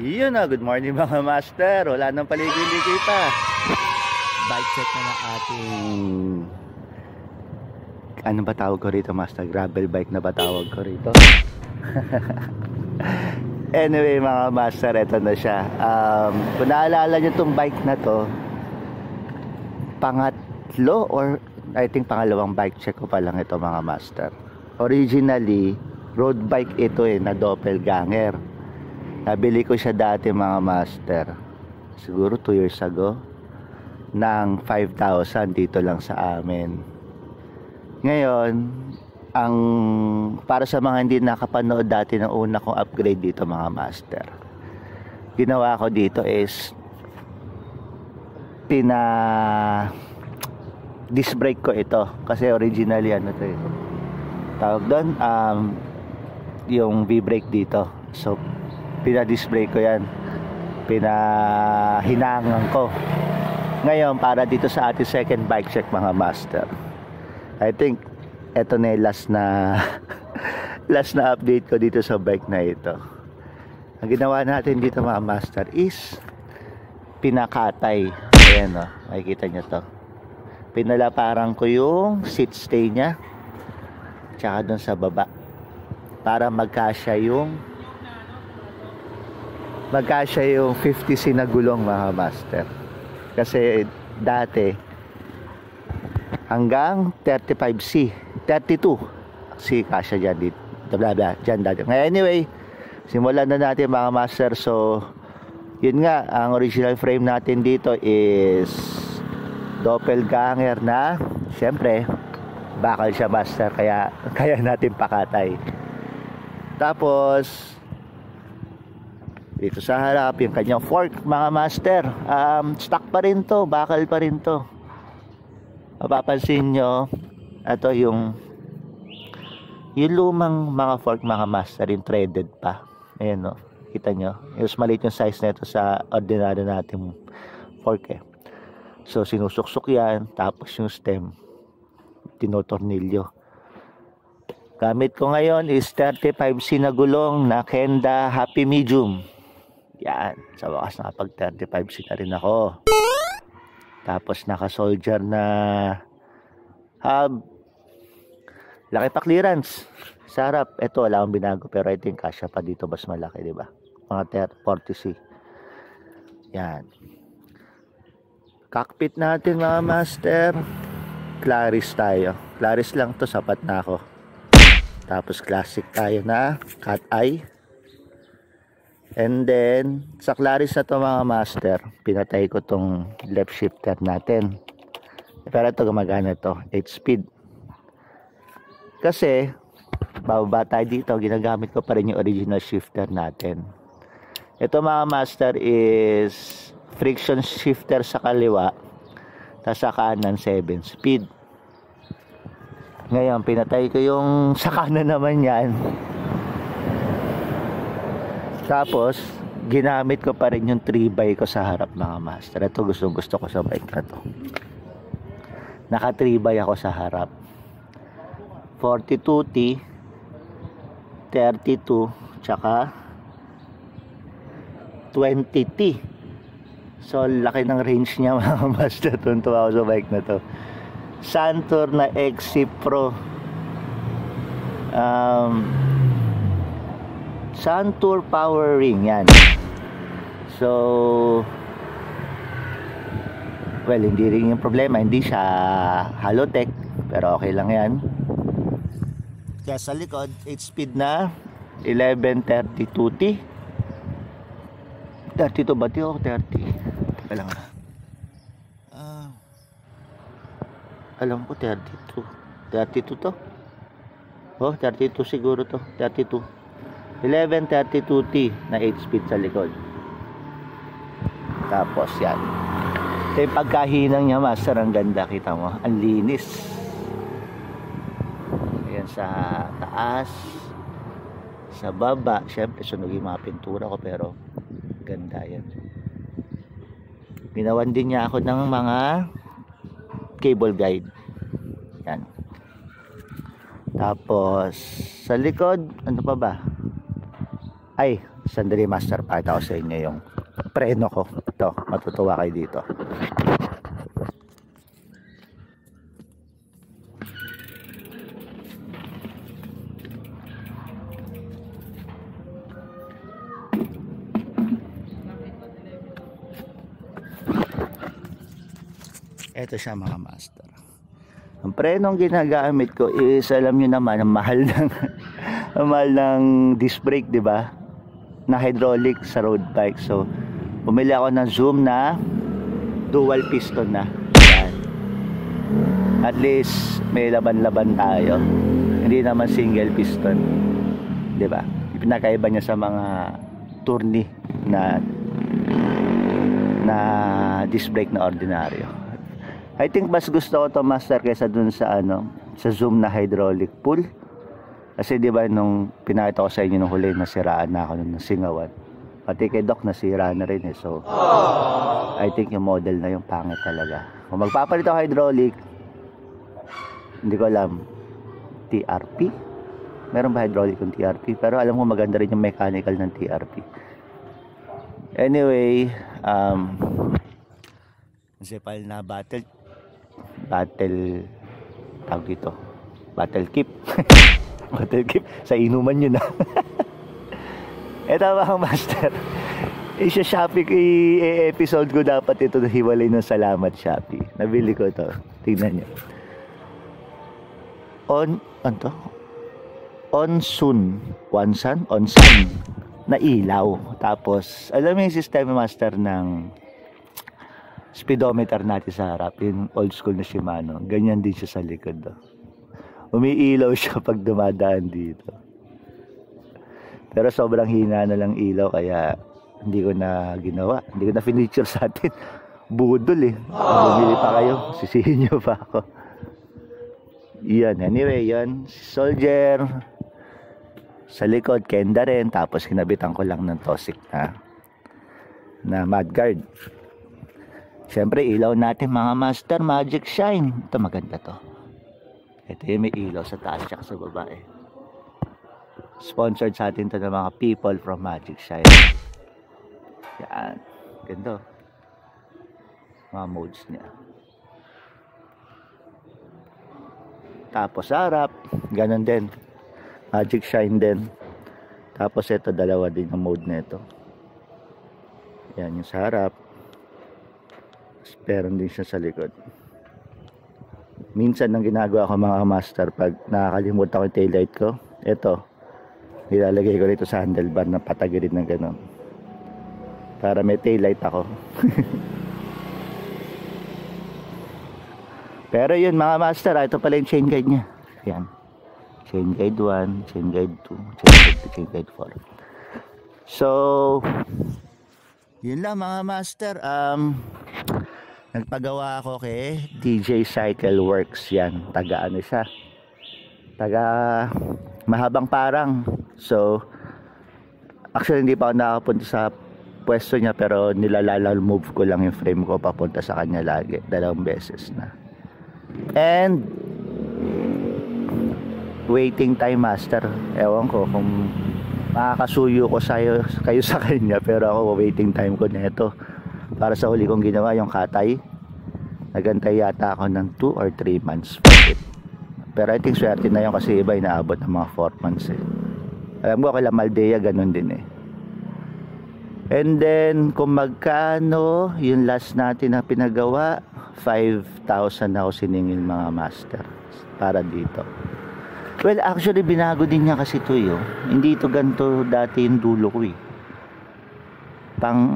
Yun na, good morning mga master. Wala nang paligid-ligid pa. Bike check na ng ating... Ano ba tawag ko rito, master? Gravel bike na ba tawag ko rito? Anyway mga master, eto na siya. Kung naalala nyo itong bike na to, pangatlo or I think pangalawang bike check ko pa lang ito mga master. Originally, road bike ito na doppelganger. Nabili ko siya dati mga master, siguro 2 years ago, ng 5,000 dito lang sa amin. Ngayon, ang para sa mga hindi nakapanood dati ng una kong upgrade dito mga master, ginawa ko dito is disc brake ko ito. Kasi originally ano to tawag doon, yung V-brake dito. So disc brake ko yan, pinahinangan ko. Ngayon para dito sa ating second bike check mga master, I think eto na yung last na update ko dito sa bike na ito. Ang ginawa natin dito mga master is pinakatay. Ayan o, makikita nyo to. Pinalaparang ko yung seat stay nya tsaka dun sa baba para magkasya yung 50C na gulong mga master. Kasi dati hanggang 35C, 32C kasya dyan dito, bla bla dyan dati. Anyway, simulan na natin mga master. So yun nga, ang original frame natin dito is doppelganger na, syempre bakal siya master, kaya natin pakatay. Tapos dito sa harap yung kanyang fork mga master, stock pa rin to, bakal pa rin to. Mapapansin nyo, ito yung lumang mga fork mga master, yung threaded pa. Ayan o, kita nyo, yung maliit yung size nito sa ordinary natin fork So sinusuksok yan, tapos yung stem tinotornilyo. Gamit ko ngayon is 35C na gulong na Kenda Happy Medium. Yan, sa wakas nakapag 35C na rin ako. Tapos naka soldier na hub. Laki pa clearance sa harap. Ito wala akong binago, pero I think kasya pa dito, mas malaki, di ba? Mga 40C. Yan. Cockpit natin mga master, Claris tayo. Claris lang to, sapat na ako. Tapos classic tayo na cat eye. And then sa Claris na to mga master, pinatay ko tong left shifter natin. Pero ito gumagana to, 8 speed. Kasi bababa tayo dito, ginagamit ko pa rin yung original shifter natin. Ito mga master is friction shifter sa kaliwa, tapos sa kanan 7 speed. Ngayon pinatay ko yung sa kanan naman yan, tapos ginamit ko pa rin yung 3x ko sa harap mga master. Ito gusto ko sa bike na to, naka 3x ako sa harap. 42T, 32 tsaka 20T. So laki ng range niya mga master. Tuntua ako sa bike na to. Santur na XC Pro, Santur Power Ring yan. So well, hindi rin yung problema, hindi siya Halotech, pero okay lang yan. Kaya sa likod 8 speed na 1132T. 32 ba ito? 30. Teka lang alam ko 32. 32 to? Oh, 32 siguro to. 32. 1132T na 8 speed sa likod. Tapos yan. Ito yung pagkahinang niya master. Ang ganda, kita mo. Ang linis. Ayan sa taas. Sa baba. Siyempre sunog yung mga pintura ko, pero ganda yan. Ginawan din niya ako ng mga cable guide. Yan. Tapos sa likod, ano pa ba? Ay, Sandali master, pakita ko sa inyo yung preno ko. Ito, matutuwa kayo dito. Ito siya mga master. Ang prenong ginagamit ko is, alam nyo naman, ang mahal ng ang mahal ng disc brake, di ba? Na hydraulic sa road bike. So, bumili ako ng Zoom na dual piston na. Yan. At least may laban-laban tayo. Hindi naman single piston. Di ba? Pinakaiba niya sa mga tourney na disc brake na ordinaryo. I think mas gusto ko to master kaysa dun sa sa Zoom na hydraulic pull. Kasi di ba nung pinakita ko sa inyo nung huli, nasiraan na ako nung nasingawan. Pati kay Doc nasira na rin eh. So I think yung model na yung pangit talaga. Kung magpapalit ako hydraulic, hindi ko alam, TRP? Meron ba hydraulic yung TRP? Pero alam ko maganda rin yung mechanical ng TRP. Anyway, sipal na battle tawag dito, battle keep. Battle keep sa inuman yun na. Eto mga master, isa Shopee i-episode ko dapat ito na hiwalay ng salamat Shopee. Nabili ko to, tignan nyo. Onsun na ilaw. Tapos alam mo yung system master ng speedometer natin sa harap, yung old school na Shimano, ganyan din siya sa likod. Umiilaw siya pag dumadaan dito. Pero sobrang hina na lang ilaw, kaya hindi ko na ginawa. Hindi ko na finiture sa atin. Budol eh. Bumili pa kayo, sisihin nyo pa ako. Yan, anyway, yan. Soldier. Sa likod, kenda rin. Tapos kinabitan ko lang ng Tosik na mudguard. Siyempre, ilaw natin mga master, Magic Shine. Ito maganda to. Ito yung may ilaw sa taas at sa baba eh. Sponsored sa atin to ng mga people from Magic Shine. Yan. Ganda. Mga modes niya. Tapos harap, ganun din. Magic Shine din. Tapos ito, dalawa din yung mode na ito. Yan yung sa harap. Meron din siya sa likod. Minsan ang ginagawa ko mga master, pag nakakalimutan ko yung taillight ko, ito, nilalagay ko rito sa handlebar na patagirin ng gano'n. Para may taillight ako. Pero yun mga master, ito pala yung chain guide nya. Yan. Chain guide 1, chain guide 2, chain guide 2, chain guide 4. So, yun lang mga master. Nagpagawa ako kay DJ Cycle Works. Yan, taga ano siya, taga Mahabang Parang. So actually hindi pa ako nakapunta sa pwesto niya, pero nilalala-move ko lang yung frame ko papunta sa kanya lagi, 2 beses na. And waiting time master, ewan ko kung makakasuyo ko kayo sa kanya, pero ako waiting time ko nito. Para sa huli kong ginawa yung katay, nagantay yata ako ng 2 or 3 months for it. Pero I think swerte na yun, kasi iba inaabot ng mga 4 months eh. Alam ko kay Maldea ganun din eh. And then kung magkano yung last natin na pinagawa, 5,000 ako siningil mga master para dito. Well actually binago din niya kasi ito yun. Hindi ito ganito dati yung dulo ko eh. Pang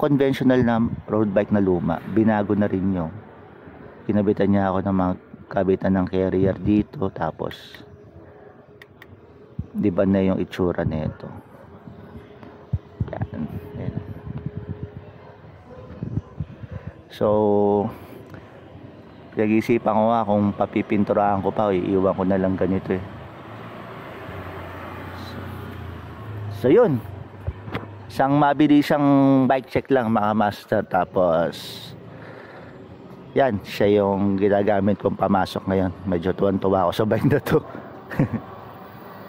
conventional na road bike na luma, binago na rin yung kinabitan niya ako ng mga kabitan ng carrier dito, tapos di ba na yung itsura nito. Yan. So pinag-isipan ko nga kung papipinturahan ko pa, iiwan ko na lang ganito eh. So yun, isang mabilisang bike check lang mga master. Tapos yan, siya yung ginagamit kong pamasok ngayon. Medyo tuwan-tuwa ako sa bike na to.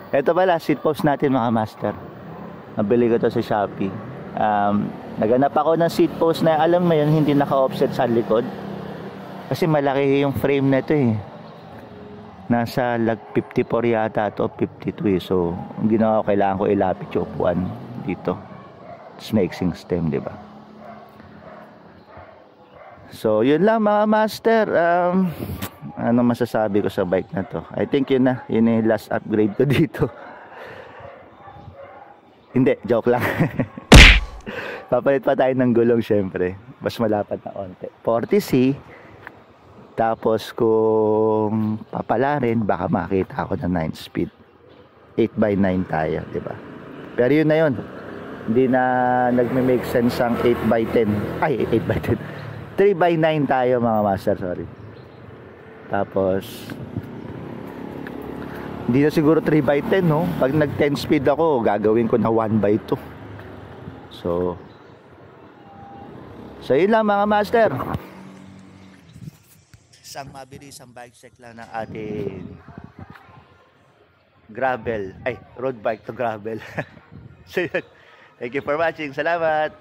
Ito pala, seat post natin mga master. Nabili ko to sa Shopee. Naganap ako ng seat post na alam mo yun, hindi naka-offset sa likod. Kasi malaki yung frame na ito eh. Nasa lag 54 yata to, 52 eh. So, ang ginawa ko, kailangan ko ilapit yung upuan dito. Snakesing stem, di ba? So, yun lang mga master. Ano masasabi ko sa bike na to? I think yun na. Yun yung last upgrade ko dito. Hindi, joke lang. Papalit pa tayo ng gulong syempre. Mas malapad na konti. 40C. Tapos kung papalarin, baka makita ako ng 9 speed. 8x9 tayo, di ba? Pero yun na yun. Hindi na nagme-make sense ang 8x10. Ay, 8x10. 3x9 tayo mga master, sorry. Tapos hindi na siguro 3x10, no? Pag nag 10 speed ako, gagawin ko na 1x2. So yun lang mga master. Isang mabilisang bike check lang ng ating gravel, ay road bike to gravel. So yun, thank you for watching, salamat.